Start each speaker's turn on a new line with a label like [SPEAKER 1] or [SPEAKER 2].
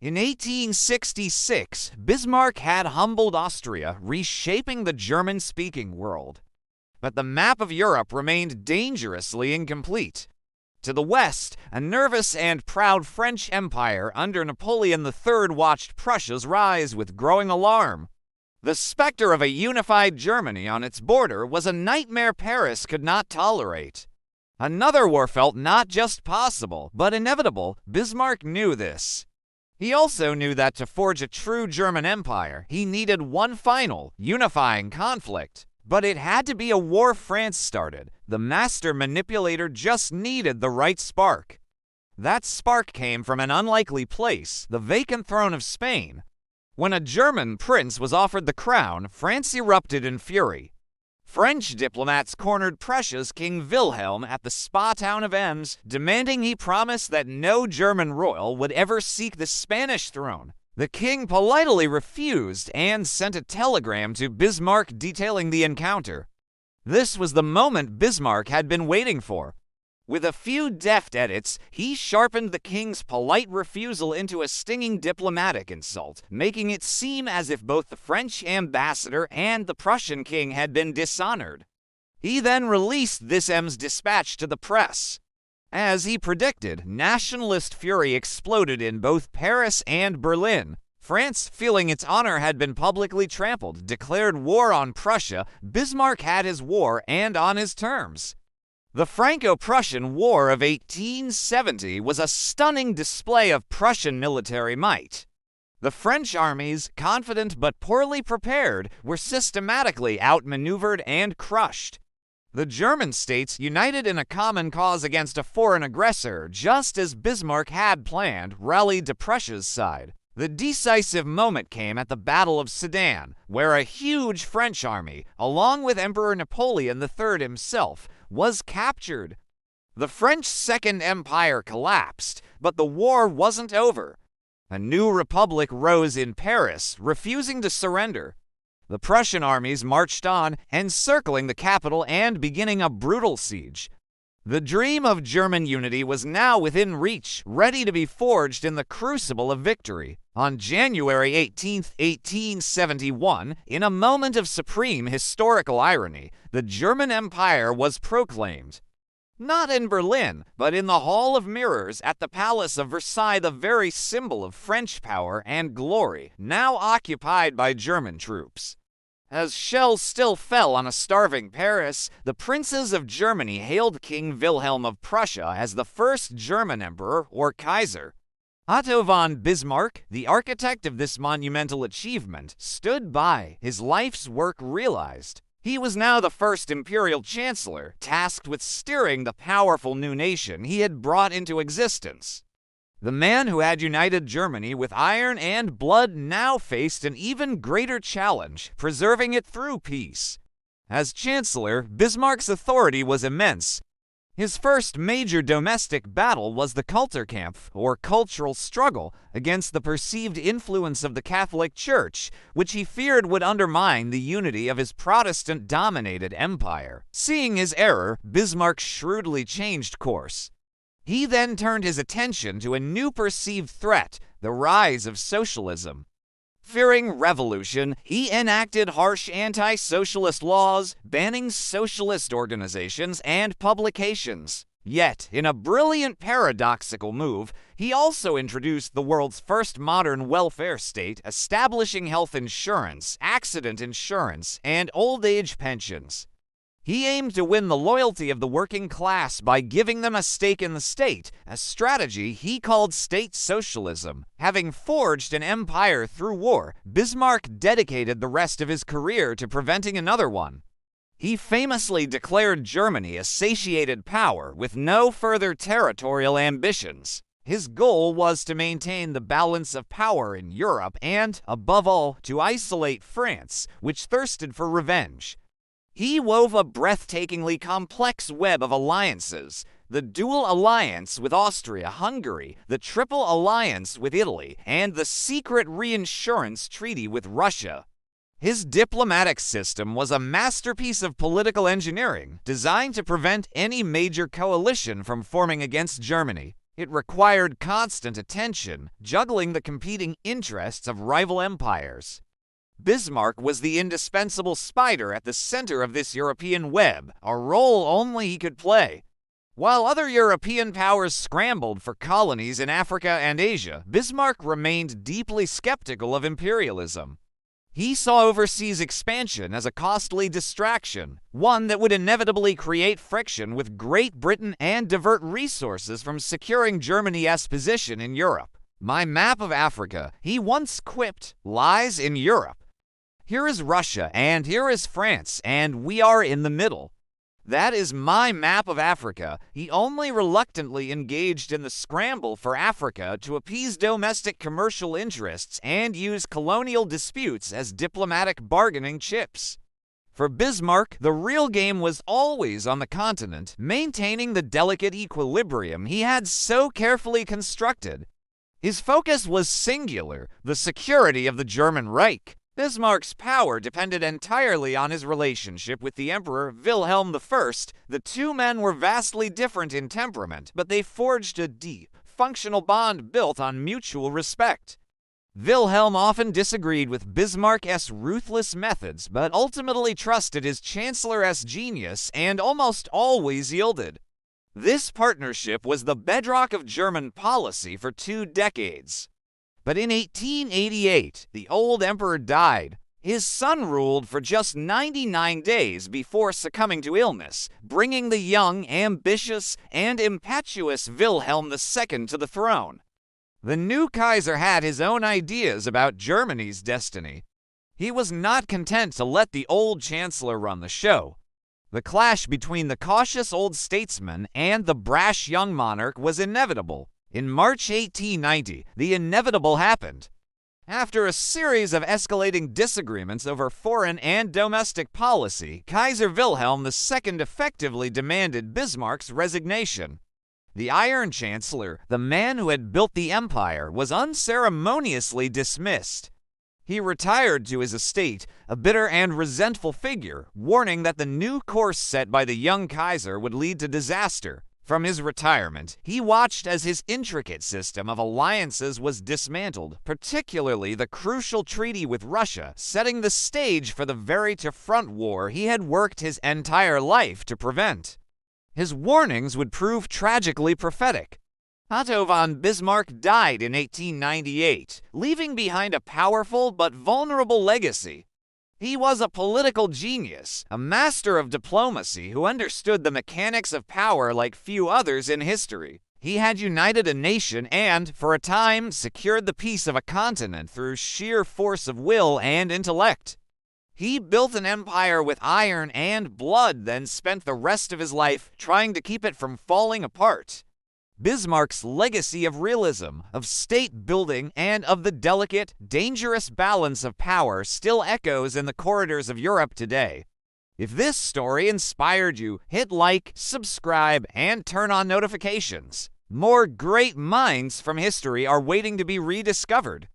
[SPEAKER 1] In 1866, Bismarck had humbled Austria, reshaping the German-speaking world. But the map of Europe remained dangerously incomplete. To the west, a nervous and proud French Empire under Napoleon III watched Prussia's rise with growing alarm. The specter of a unified Germany on its border was a nightmare Paris could not tolerate. Another war felt not just possible, but inevitable. Bismarck knew this. He also knew that to forge a true German empire, he needed one final, unifying conflict. But it had to be a war France started. The master manipulator just needed the right spark. That spark came from an unlikely place, the vacant throne of Spain. When a German prince was offered the crown, France erupted in fury. French diplomats cornered Prussia's King Wilhelm at the spa town of Ems, demanding he promise that no German royal would ever seek the Spanish throne. The king politely refused and sent a telegram to Bismarck detailing the encounter. This was the moment Bismarck had been waiting for. With a few deft edits, he sharpened the king's polite refusal into a stinging diplomatic insult, making it seem as if both the French ambassador and the Prussian king had been dishonored. He then released this Ems dispatch to the press. As he predicted, nationalist fury exploded in both Paris and Berlin. France, feeling its honor had been publicly trampled, declared war on Prussia. Bismarck had his war and on his terms. The Franco-Prussian War of 1870 was a stunning display of Prussian military might. The French armies, confident but poorly prepared, were systematically outmaneuvered and crushed. The German states, united in a common cause against a foreign aggressor, just as Bismarck had planned, rallied to Prussia's side. The decisive moment came at the Battle of Sedan, where a huge French army, along with Emperor Napoleon III himself, was captured. The French Second Empire collapsed, but the war wasn't over. A new republic rose in Paris, refusing to surrender. The Prussian armies marched on, encircling the capital and beginning a brutal siege. The dream of German unity was now within reach, ready to be forged in the crucible of victory. On January 18, 1871, in a moment of supreme historical irony, the German Empire was proclaimed. Not in Berlin, but in the Hall of Mirrors at the Palace of Versailles, the very symbol of French power and glory, now occupied by German troops. As shells still fell on a starving Paris, the princes of Germany hailed King Wilhelm of Prussia as the first German emperor or Kaiser. Otto von Bismarck, the architect of this monumental achievement, stood by, his life's work realized. He was now the first imperial chancellor, tasked with steering the powerful new nation he had brought into existence. The man who had united Germany with iron and blood now faced an even greater challenge, preserving it through peace. As chancellor, Bismarck's authority was immense. His first major domestic battle was the Kulturkampf, or cultural struggle, against the perceived influence of the Catholic Church, which he feared would undermine the unity of his Protestant-dominated empire. Seeing his error, Bismarck shrewdly changed course. He then turned his attention to a new perceived threat, the rise of socialism. Fearing revolution, he enacted harsh anti-socialist laws, banning socialist organizations and publications. Yet, in a brilliant paradoxical move, he also introduced the world's first modern welfare state, establishing health insurance, accident insurance, and old age pensions. He aimed to win the loyalty of the working class by giving them a stake in the state, a strategy he called state socialism. Having forged an empire through war, Bismarck dedicated the rest of his career to preventing another one. He famously declared Germany a satiated power with no further territorial ambitions. His goal was to maintain the balance of power in Europe and, above all, to isolate France, which thirsted for revenge. He wove a breathtakingly complex web of alliances: the dual alliance with Austria-Hungary, the triple alliance with Italy, and the secret reinsurance treaty with Russia. His diplomatic system was a masterpiece of political engineering, designed to prevent any major coalition from forming against Germany. It required constant attention, juggling the competing interests of rival empires. Bismarck was the indispensable spider at the center of this European web, a role only he could play. While other European powers scrambled for colonies in Africa and Asia, Bismarck remained deeply skeptical of imperialism. He saw overseas expansion as a costly distraction, one that would inevitably create friction with Great Britain and divert resources from securing Germany's position in Europe. "My map of Africa," he once quipped, "lies in Europe. Here is Russia, and here is France, and we are in the middle. That is my map of Africa." He only reluctantly engaged in the scramble for Africa to appease domestic commercial interests and use colonial disputes as diplomatic bargaining chips. For Bismarck, the real game was always on the continent, maintaining the delicate equilibrium he had so carefully constructed. His focus was singular: the security of the German Reich. Bismarck's power depended entirely on his relationship with the Emperor Wilhelm I. The two men were vastly different in temperament, but they forged a deep, functional bond built on mutual respect. Wilhelm often disagreed with Bismarck's ruthless methods, but ultimately trusted his Chancellor's genius and almost always yielded. This partnership was the bedrock of German policy for 2 decades. But in 1888, the old emperor died. His son ruled for just 99 days before succumbing to illness, bringing the young, ambitious, and impetuous Wilhelm II to the throne. The new Kaiser had his own ideas about Germany's destiny. He was not content to let the old chancellor run the show. The clash between the cautious old statesman and the brash young monarch was inevitable. In March 1890, the inevitable happened. After a series of escalating disagreements over foreign and domestic policy, Kaiser Wilhelm II effectively demanded Bismarck's resignation. The Iron Chancellor, the man who had built the empire, was unceremoniously dismissed. He retired to his estate, a bitter and resentful figure, warning that the new course set by the young Kaiser would lead to disaster. From his retirement, he watched as his intricate system of alliances was dismantled, particularly the crucial treaty with Russia, setting the stage for the very-to-front war he had worked his entire life to prevent. His warnings would prove tragically prophetic. Otto von Bismarck died in 1898, leaving behind a powerful but vulnerable legacy. He was a political genius, a master of diplomacy who understood the mechanics of power like few others in history. He had united a nation and, for a time, secured the peace of a continent through sheer force of will and intellect. He built an empire with iron and blood, then spent the rest of his life trying to keep it from falling apart. Bismarck's legacy of realism, of state building, and of the delicate, dangerous balance of power still echoes in the corridors of Europe today. If this story inspired you, hit like, subscribe, and turn on notifications. More great minds from history are waiting to be rediscovered.